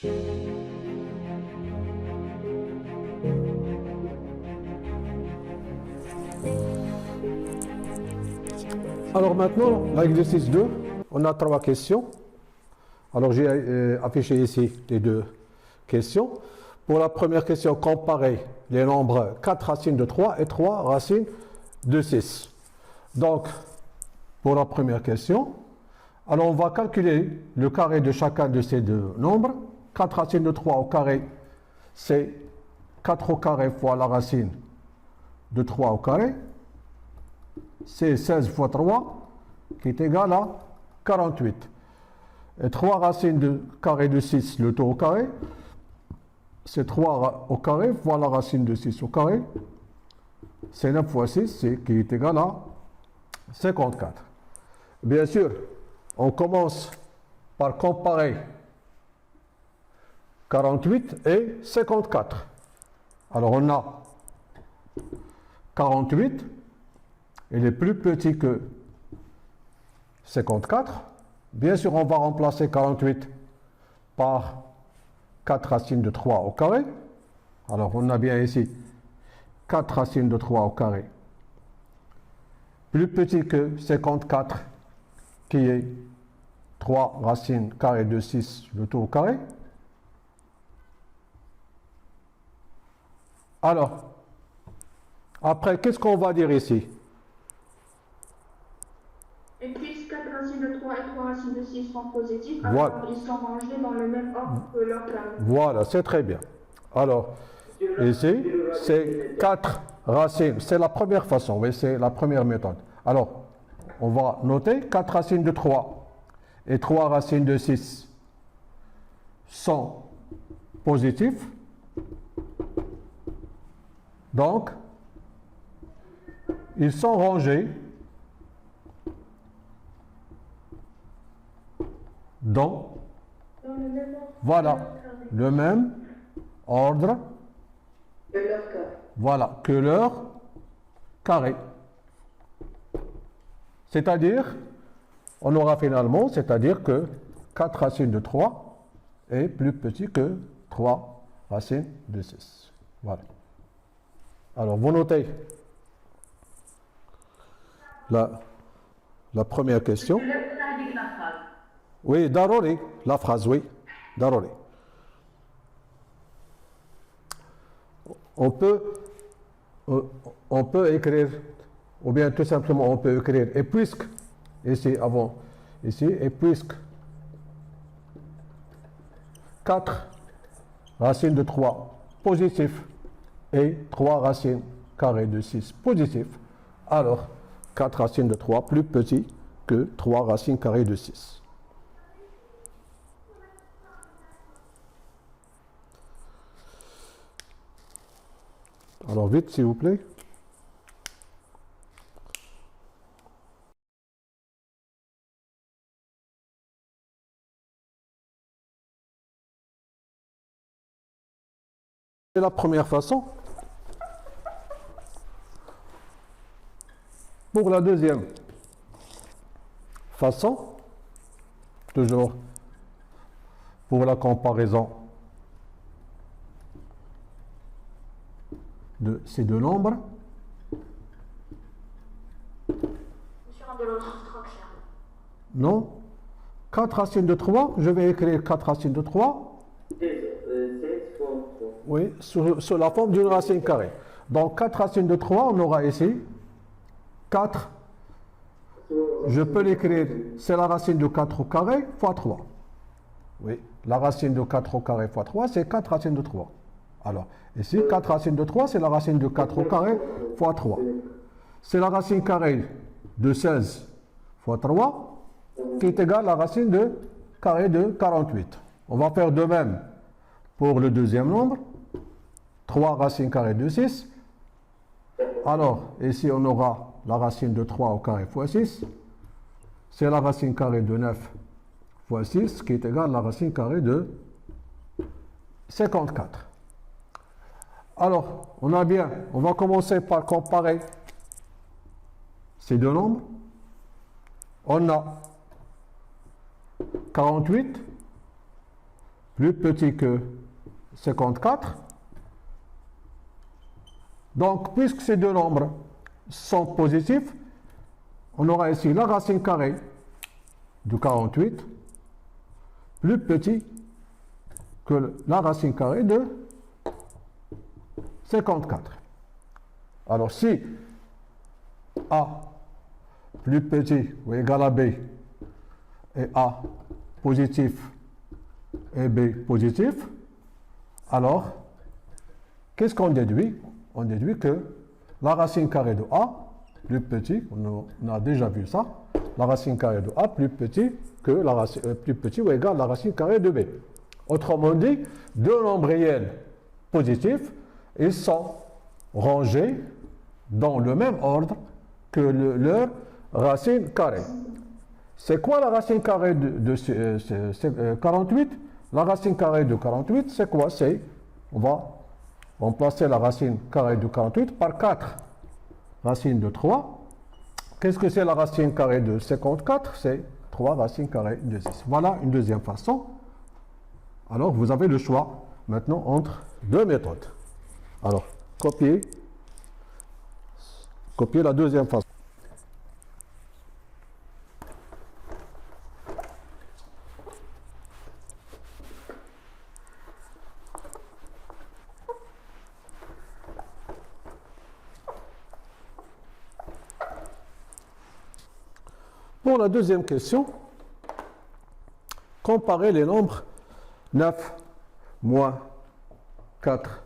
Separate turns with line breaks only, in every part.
Alors maintenant, l'exercice 2, on a 3 questions. Alors j'ai affiché ici les 2 questions. Pour la première question, comparer les nombres 4 racines de 3 et 3 racines de 6. Donc, pour la première question, alors on va calculer le carré de chacun de ces 2 nombres. 4 racines de 3 au carré, c'est 4 au carré fois la racine de 3 au carré. C'est 16 fois 3 qui est égal à 48. Et 3 racines de carré de 6, le tout au carré, c'est 3 au carré fois la racine de 6 au carré. C'est 9 fois 6 qui est égal à 54. Bien sûr, on commence par comparer 48 et 54. Alors on a 48, il est plus petit que 54. Bien sûr, on va remplacer 48 par 4 racines de 3 au carré. Alors on a bien ici 4 racines de 3 au carré, plus petit que 54, qui est 3 racines carrées de 6, le tout au carré. Alors, après, qu'est-ce qu'on va dire ici?
Et puisque 4 racines de 3 et 3 racines de 6 sont positifs,
voilà.
Alors ils sont rangés dans le même ordre que leur carré.
Voilà, c'est très bien. Alors, ici, c'est 4 racines. C'est la première façon, oui, c'est la première méthode. Alors, on va noter 4 racines de 3 et 3 racines de 6 sont positifs. Donc, ils sont rangés dans, voilà, le même ordre, voilà, que leur carré. C'est-à-dire, on aura finalement, c'est-à-dire que 4 racines de 3 est plus petit que 3 racines de 6. Voilà. Alors, vous notez la première question. Oui, daruri, la phrase, oui, daruri. On peut écrire, ou bien tout simplement on peut écrire, et puisque, ici, avant, ici, et puisque 4 racines de 3 positifs et 3 racines carrées de 6 positifs, alors 4 racines de 3 plus petit que 3 racines carrées de 6. Alors vite, s'il vous plaît. C'est la première façon. Pour la deuxième façon, toujours pour la comparaison de ces 2 nombres. Non. 4 racines de 3, je vais écrire 4 racines de 3. Oui, sous la forme d'une racine carrée. Donc 4 racines de 3, on aura ici 4. Je peux l'écrire, c'est la racine de 4 au carré fois 3. Oui, la racine de 4 au carré fois 3, c'est 4 racines de 3. Alors, ici, 4 racines de 3, c'est la racine de 4 au carré fois 3. C'est la racine carrée de 16 fois 3, qui est égale à la racine de carré de 48. On va faire de même pour le deuxième nombre. 3 racines carrées de 6. Alors, ici, on aura la racine de 3 au carré fois 6. C'est la racine carrée de 9 fois 6, qui est égale à la racine carrée de 54. Alors, on va commencer par comparer ces 2 nombres. On a 48 plus petit que 54. Donc, puisque ces deux nombres sont positifs, on aura ici la racine carrée de 48 plus petit que la racine carrée de 54. Alors, si A plus petit ou égal à B et A positif et B positif, alors, qu'est-ce qu'on déduit? On déduit que la racine carrée de A plus petit, on a déjà vu ça, la racine carrée de A plus petit que la racine, plus petit ou égal à la racine carrée de B. Autrement dit, deux nombres réels positifs, ils sont rangés dans le même ordre que leur racine carrée. C'est quoi la racine carrée de 48? La racine carrée de 48, c'est quoi? On va remplacer la racine carrée de 48 par 4 racines de 3. Qu'est-ce que c'est la racine carrée de 54? C'est 3 racines carrées de 6. Voilà une deuxième façon. Alors, vous avez le choix maintenant entre deux méthodes. Alors, copier la deuxième façon. Pour la deuxième question, comparez les nombres 9 moins 4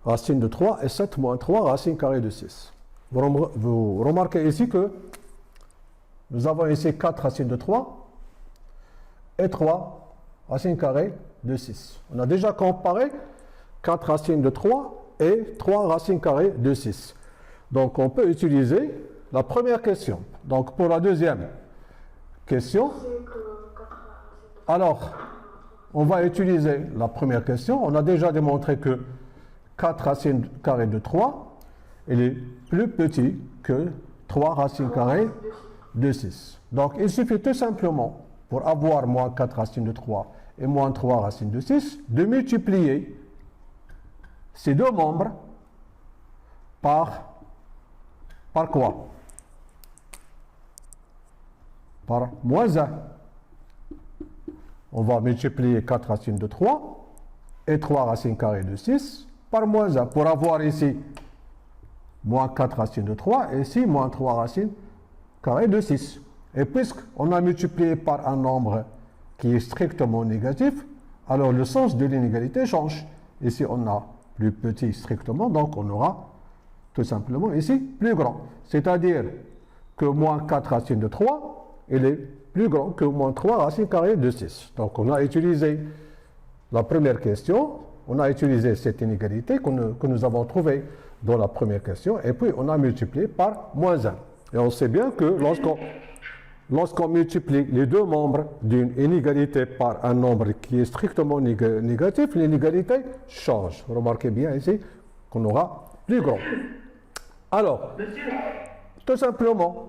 racine de 3 et 7 moins 3 racine carrée de 6. Vous remarquez ici que nous avons ici 4 racines de 3 et 3 racines carrées de 6. On a déjà comparé 4 racines de 3 et 3 racines carrées de 6. Donc on peut utiliser la première question. Donc pour la deuxième question, alors on va utiliser la première question. On a déjà démontré que 4 racines carrées de 3, il est plus petit que 3 racines carrées de 6. Donc il suffit tout simplement, pour avoir moins 4 racines de 3 et moins 3 racines de 6, de multiplier ces deux membres par quoi? Par moins 1. On va multiplier 4 racines de 3 et 3 racines carrées de 6 par moins 1 pour avoir ici moins 4 racines de 3 et ici moins 3 racines carrées de 6. Et puisqu'on a multiplié par un nombre qui est strictement négatif, alors le sens de l'inégalité change. Ici on a plus petit strictement, donc on aura tout simplement ici plus grand. C'est-à-dire que moins 4 racines de 3, il est plus grand que moins 3 racines carrées de 6. Donc on a utilisé la première question, on a utilisé cette inégalité que nous avons trouvée dans la première question, et puis on a multiplié par moins 1. Et on sait bien que lorsqu'on multiplie les deux membres d'une inégalité par un nombre qui est strictement négatif, l'inégalité change. Remarquez bien ici qu'on aura plus grand. Alors, tout simplement,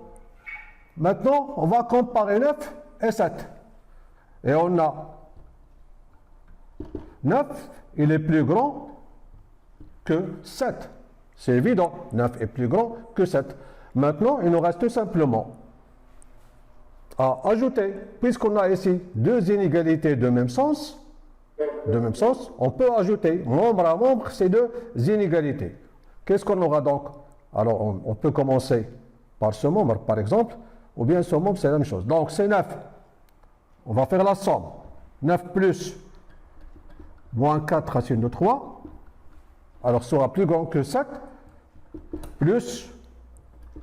maintenant, on va comparer 9 et 7. Et on a 9, il est plus grand que 7. C'est évident, 9 est plus grand que 7. Maintenant, il nous reste tout simplement à ajouter, puisqu'on a ici deux inégalités de même sens, on peut ajouter membre à membre ces deux inégalités. Qu'est-ce qu'on aura donc? Alors, on peut commencer par ce membre, par exemple, ou bien ce membre, c'est la même chose. Donc, c'est 9. On va faire la somme. 9 plus moins 4 racine de 3, alors sera plus grand que 7, plus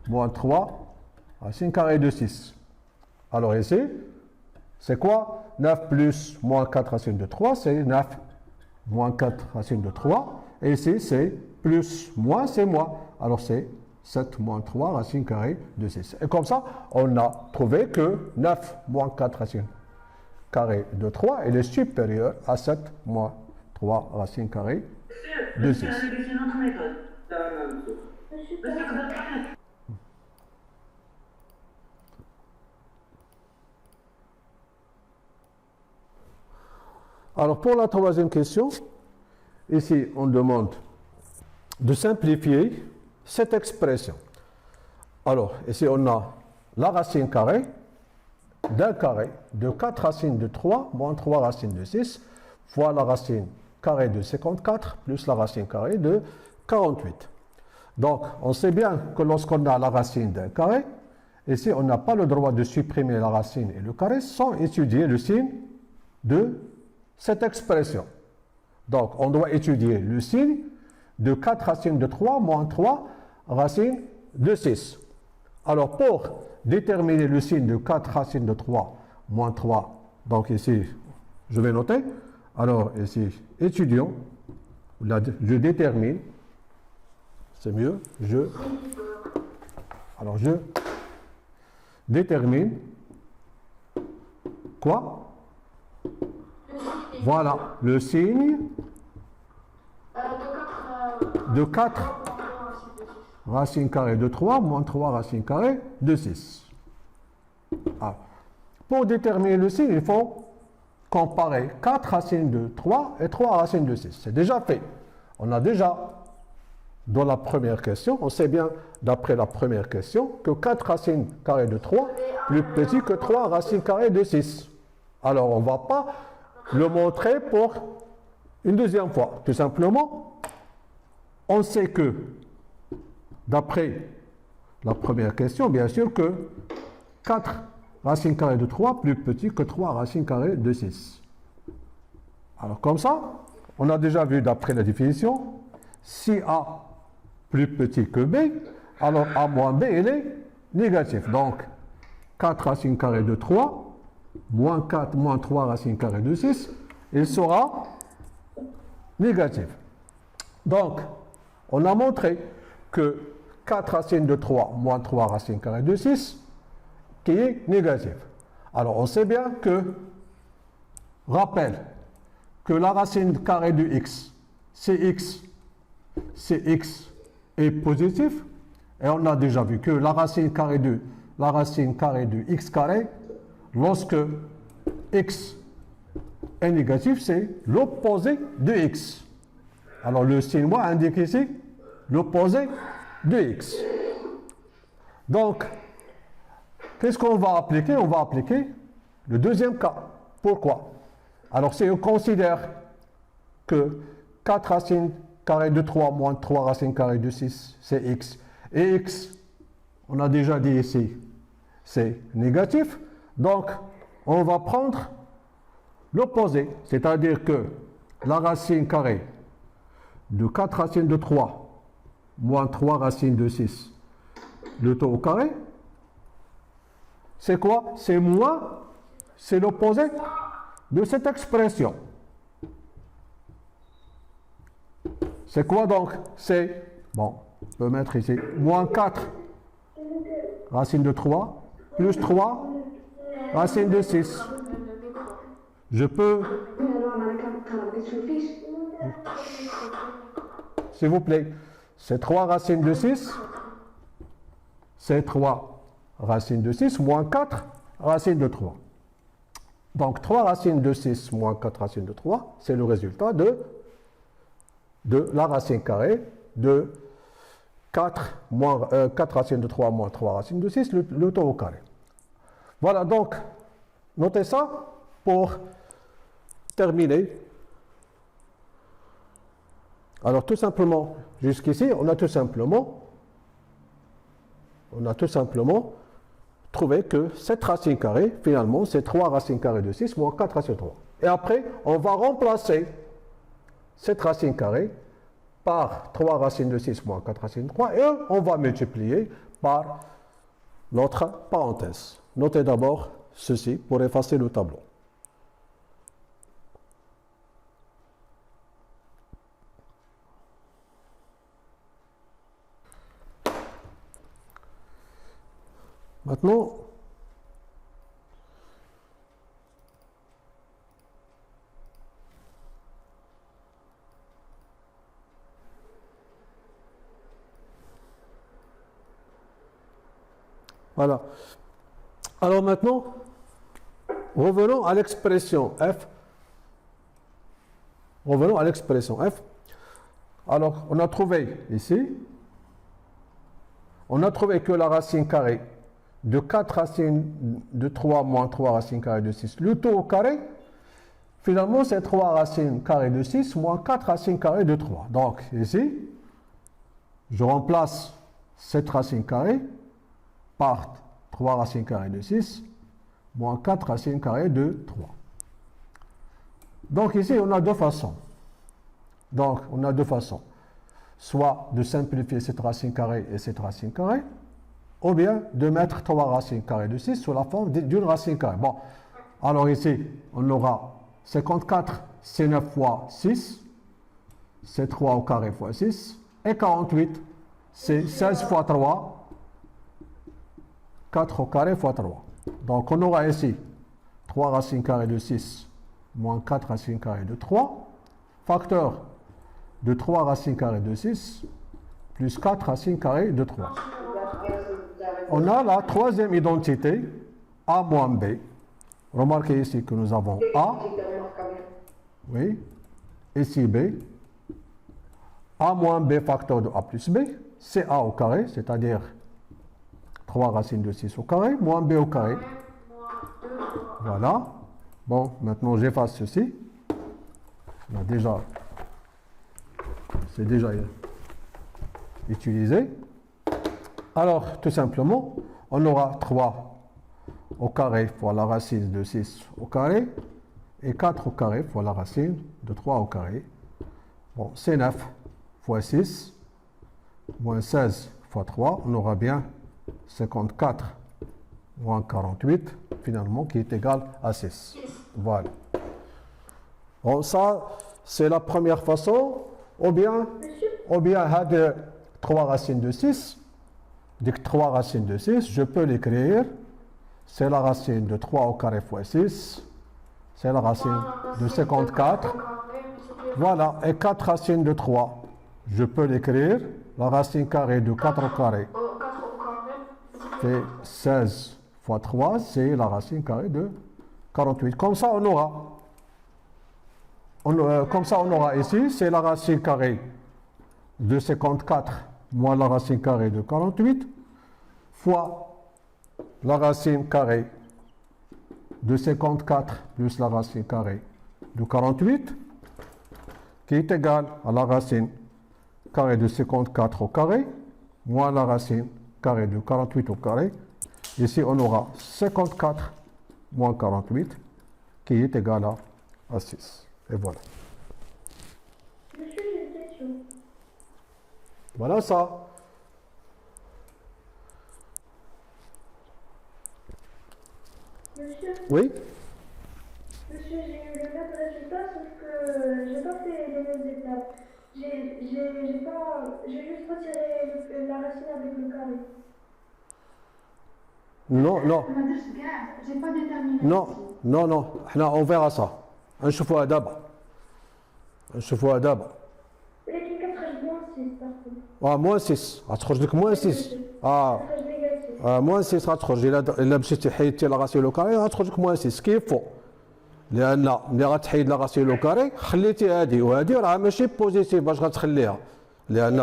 moins 3 racine carrée de 6. Alors ici, c'est quoi? 9 plus moins 4 racine de 3, c'est 9 moins 4 racine de 3. Et ici, c'est plus moins, c'est moins. Alors c'est 7 moins 3 racine carrée de 6. Et comme ça, on a trouvé que 9 moins 4 racine carrée de 3, il est supérieur à 7 moins 3 racine carrée de 6. Alors pour la troisième question, ici on demande de simplifier cette expression. Alors ici on a la racine carrée d'un carré de 4 racines de 3 moins 3 racines de 6 fois la racine carrée de 54 plus la racine carrée de 48. Donc on sait bien que lorsqu'on a la racine d'un carré, ici on n'a pas le droit de supprimer la racine et le carré sans étudier le signe de cette expression. Donc on doit étudier le signe de 4 racines de 3 moins 3 racines de 6. Alors pour déterminer le signe de 4 racines de 3 moins 3, donc ici je vais noter, alors ici étudions, je détermine, c'est mieux, je détermine quoi? Voilà, le signe de 4 racines carrées de 3 moins 3 racines carrées de 6. Alors, pour déterminer le signe, il faut comparer 4 racines de 3 et 3 racines de 6. C'est déjà fait. On a déjà, dans la première question, on sait bien, d'après la première question, que 4 racines carrées de 3 plus petit que 3 racines carrées de 6. Alors, on ne va pas le montrer pour une deuxième fois. Tout simplement, on sait que, d'après la première question, bien sûr que 4 racines carrées de 3 plus petit que 3 racines carrées de 6. Alors comme ça, on a déjà vu d'après la définition, si A plus petit que B, alors A moins B, il est négatif. Donc 4 racines carrées de 3 moins 4 moins 3 racines carrées de 6, il sera négatif. Donc, on a montré que 4 racines de 3 moins 3 racines carrées de 6 qui est négatif. Alors, on sait bien que, rappel, que la racine carrée de x, cx est positif, et on a déjà vu que la racine carrée de x carré, lorsque x est négatif, c'est l'opposé de x. Alors le signe moins indique ici l'opposé de x. Donc, qu'est-ce qu'on va appliquer? On va appliquer le deuxième cas. Pourquoi? Alors si on considère que 4 racines carrées de 3 moins 3 racines carrées de 6, c'est x. Et x, on a déjà dit ici, c'est négatif. Donc, on va prendre l'opposé, c'est-à-dire que la racine carrée de 4 racines de 3 moins 3 racines de 6, le tout au carré, c'est quoi? C'est moins, c'est l'opposé de cette expression. C'est quoi donc? C'est, bon, on peut mettre ici, moins 4 racines de 3 plus 3 racine de 6. Je peux, s'il vous plaît, c'est 3 racines de 6, c'est 3 racines de 6 moins 4 racines de 3. Donc 3 racines de 6 moins 4 racines de 3, c'est le résultat de la racine carrée de 4 racines de 3 moins 3 racines de 6, le tout au carré. Voilà, donc, notez ça pour terminer. Alors, tout simplement, jusqu'ici, on a tout simplement trouvé que cette racine carrée, finalement, c'est 3 racines carrées de 6 moins 4 racines de 3. Et après, on va remplacer cette racine carrée par 3 racines de 6 moins 4 racines de 3 et on va multiplier par l'autre parenthèse. Notez d'abord ceci pour effacer le tableau. Maintenant, voilà. Alors maintenant, revenons à l'expression f Revenons à l'expression f. Alors, on a trouvé ici, on a trouvé que la racine carrée de 4 racines de 3 moins 3 racines carrées de 6, le tout au carré, finalement, c'est 3 racines carrées de 6 moins 4 racines carrées de 3. Donc, ici, je remplace cette racine carrée par 3 racines carrées de 6 moins 4 racines carrées de 3. Donc, ici, on a deux façons. Soit de simplifier cette racine carrée et cette racine carrée, ou bien de mettre 3 racines carrées de 6 sous la forme d'une racine carrée. Bon, alors ici, on aura 54, c'est 9 fois 6, c'est 3 au carré fois 6, et 48, c'est 16 fois 3, 4 au carré fois 3. Donc on aura ici 3 racines carrées de 6 moins 4 racines carrées de 3, facteur de 3 racines carrées de 6 plus 4 racines carrées de 3. On a la troisième identité, A moins B. Remarquez ici que nous avons A, oui, ici B. A moins B facteur de A plus B, c'est A au carré, c'est-à-dire 3 racines de 6 au carré, moins B au carré. Voilà. Bon, maintenant j'efface ceci. On a déjà, c'est déjà utilisé. Alors, tout simplement, on aura 3 au carré fois la racine de 6 au carré et 4 au carré fois la racine de 3 au carré. Bon, c'est 9 fois 6 moins 16 fois 3. On aura bien 54 moins 48, finalement, qui est égal à 6. Voilà. Bon, ça, c'est la première façon. Ou bien, de 3 racines de 6. Donc 3 racines de 6, je peux l'écrire. C'est la racine de 3 au carré fois 6. C'est la racine de 54. Voilà, et 4 racines de 3. Je peux l'écrire. La racine carrée de 4 au carré fait 16 fois 3, c'est la racine carrée de 48. Comme ça, on aura ici, c'est la racine carrée de 54 moins la racine carrée de 48 fois la racine carrée de 54 plus la racine carrée de 48 qui est égale à la racine carrée de 54 au carré moins la racine carrée de 48 au carré. Ici, on aura 54 moins 48 qui est égal à 6. Et voilà.
Monsieur, j'ai une question.
Voilà ça.
Monsieur,
Oui?
j'ai eu le même résultat, sauf que j'ai pas fait les mêmes étapes. J'ai juste retiré la racine avec le carré.
Non.
J'ai pas déterminé.
Non. On verra ça. نشوفوها دابا.
ولكن كتخرج moins 6 par contre.
moins 6 غتخرج لك moins 6
كتخرج négatif.
moins 6 غتخرج الا مشيتي حيدتي لا غاسيل لو كاري غتخرج لك moins 6 كيف فوق لان ملي غتحيد لا غاسيل لو كاري خليتي هذه وهذه راه ماشي بوزيتيف باش غتخليها لان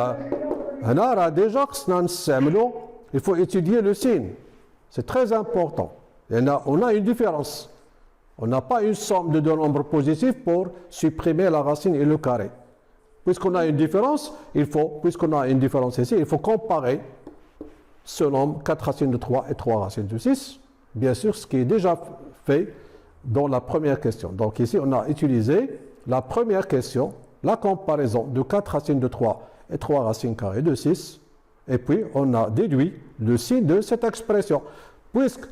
هنا راه ديجا خصنا نستعملوا il faut étudier le signe c'est très important لان on a une différence. On n'a pas une somme de deux nombres positifs pour supprimer la racine et le carré. Puisqu'on a une différence, ici, il faut comparer ce nombre, 4 racines de 3 et 3 racines de 6, bien sûr, ce qui est déjà fait dans la première question. Donc ici, on a utilisé la première question, la comparaison de 4 racines de 3 et 3 racines carrées de 6, et puis on a déduit le signe de cette expression. Puisque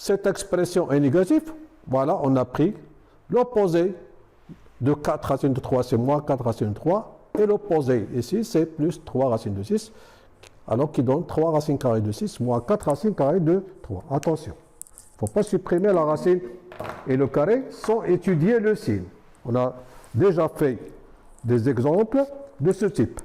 cette expression est négative, voilà, on a pris l'opposé de 4 racines de 3, c'est moins 4 racines de 3, et l'opposé ici, c'est plus 3 racines de 6, alors qui donne 3 racines carrées de 6, moins 4 racines carrées de 3. Attention, il ne faut pas supprimer la racine et le carré sans étudier le signe. On a déjà fait des exemples de ce type.